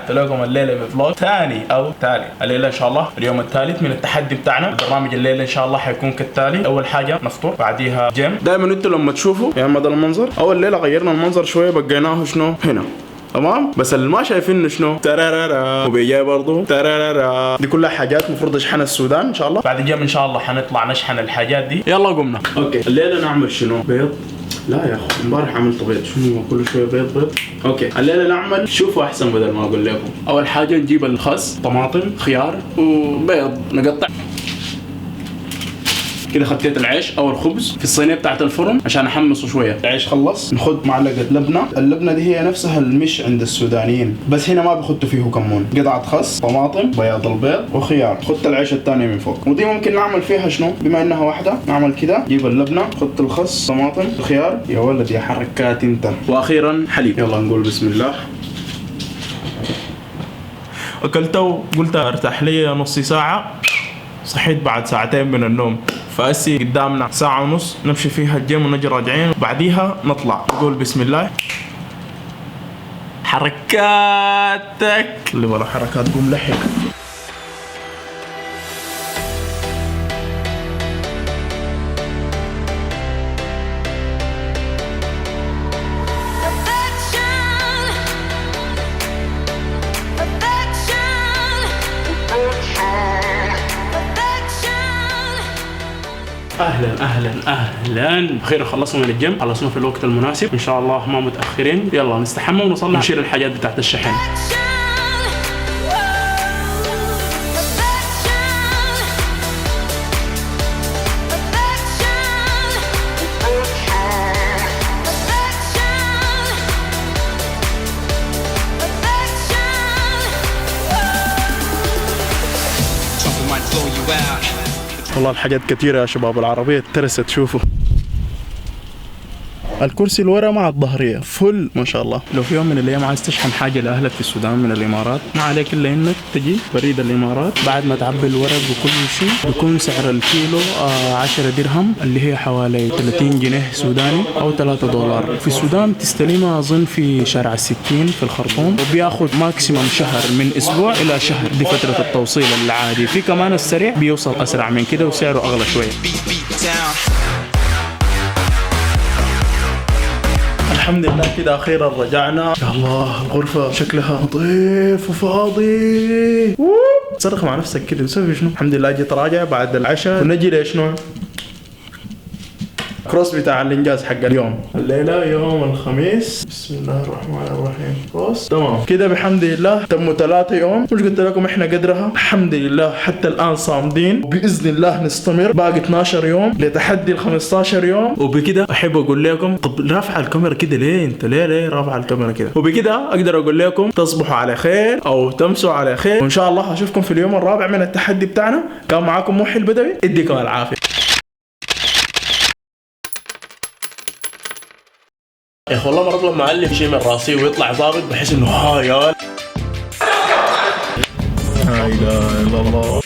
رجعت لكم الليله بفلوج ثاني او ثالث. الليله ان شاء الله اليوم الثالث من التحدي بتاعنا. برنامج الليله ان شاء الله حيكون كالتالي: اول حاجه نفطر، بعديها جيم. دائما انتوا لما تشوفوا يا اما ده المنظر، اول ليله غيرنا المنظر شويه بقيناه شنو هنا، تمام؟ بس اللي ما شايفين شنو ترارارا وبيجي برضه ترارارا، دي كلها حاجات المفروض نشحنها السودان ان شاء الله. بعد الجيم ان شاء الله حنطلع نشحن الحاجات دي. يلا قمنا. اوكي الليله نعمل شنو؟ بيض. لا يا اخو امبارح عملت بيض، شنو كل شويه بيض. اوكي الليله نعمل، شوفوا احسن بدل ما اقول لكم. اول حاجه نجيب الخس، طماطم، خيار وبيض نقطع كده. خديت العيش او الخبز في الصينيه بتاعت الفرن عشان احمصه شويه. العيش خلص، نخد معلقه لبنه. اللبنه دي هي نفسها المش عند السودانيين، بس هنا ما بيخدوا فيه كمون. قطعه خس، طماطم، بياض البيض وخيار. خدت العيش الثاني من فوق، ودي ممكن نعمل فيها شنو بما انها واحده. نعمل كده، جيب اللبنه، خدت الخس، طماطم، الخيار. يا ولد يا حركات انت. واخيرا حليب. يلا نقول بسم الله. اكلته وقلت ارتاح لي نص ساعه، صحيت بعد ساعتين من النوم. فأسي قدامنا ساعة ونص نمشي فيها الجيم ونجي راجعين، بعديها نطلع نقول بسم الله. حركاتك اللي ورا حركات قوم لحق. اهلا اخيرا خلصنا من الجيم، خلصنا في الوقت المناسب ان شاء الله، ما متاخرين. يلا نستحمى ونصلي نشيل الحاجات بتاعت الشحن. والله الحاجات كتيرة يا شباب، العربية اترست. شوفوا الكرسي الورا مع الظهرية فل ما شاء الله. لو في يوم من الايام عايز تشحن حاجة لاهلك في السودان من الامارات، ما عليك الا انك تجي بريد الامارات. بعد ما تعبي الورق وكل شيء بيكون سعر الكيلو 10 درهم اللي هي حوالي 30 جنيه سوداني او 3 دولار. في السودان تستلمها اظن في شارع السكين في الخرطوم، وبياخد ماكسيمم شهر، من اسبوع الى شهر، دي فترة التوصيل العادي. في كمان السريع بيوصل اسرع من كده وسعره اغلى شوية. الحمد لله كده اخيرا رجعنا. يا الله الغرفة شكلها نظيف وفاضي. تصرخ مع نفسك كده وسوي شنو. الحمد لله جيت راجع بعد العشاء، ونجي لشنو كروس بتاع الانجاز حق اليوم. الليله يوم الخميس، بسم الله الرحمن الرحيم. كروس تمام كده بحمد الله. تموا 3 يوم، مش قلت لكم احنا قدرها الحمد لله. حتى الان صامدين، وباذن الله نستمر. باقي 12 يوم لتحدي ال 15 يوم. وبكده احب اقول لكم، طب رافع الكاميرا كده ليه انت؟ ليه رافع الكاميرا كده؟ وبكده اقدر اقول لكم تصبحوا على خير او تمسوا على خير، وان شاء الله اشوفكم في اليوم الرابع من التحدي بتاعنا. كان معاكم محي البدوي، اديكم العافيه. يا اخي والله مرات لما اعلم شيء من راسي ويطلع ظابط بحس انه ها يا لا اله الا الله.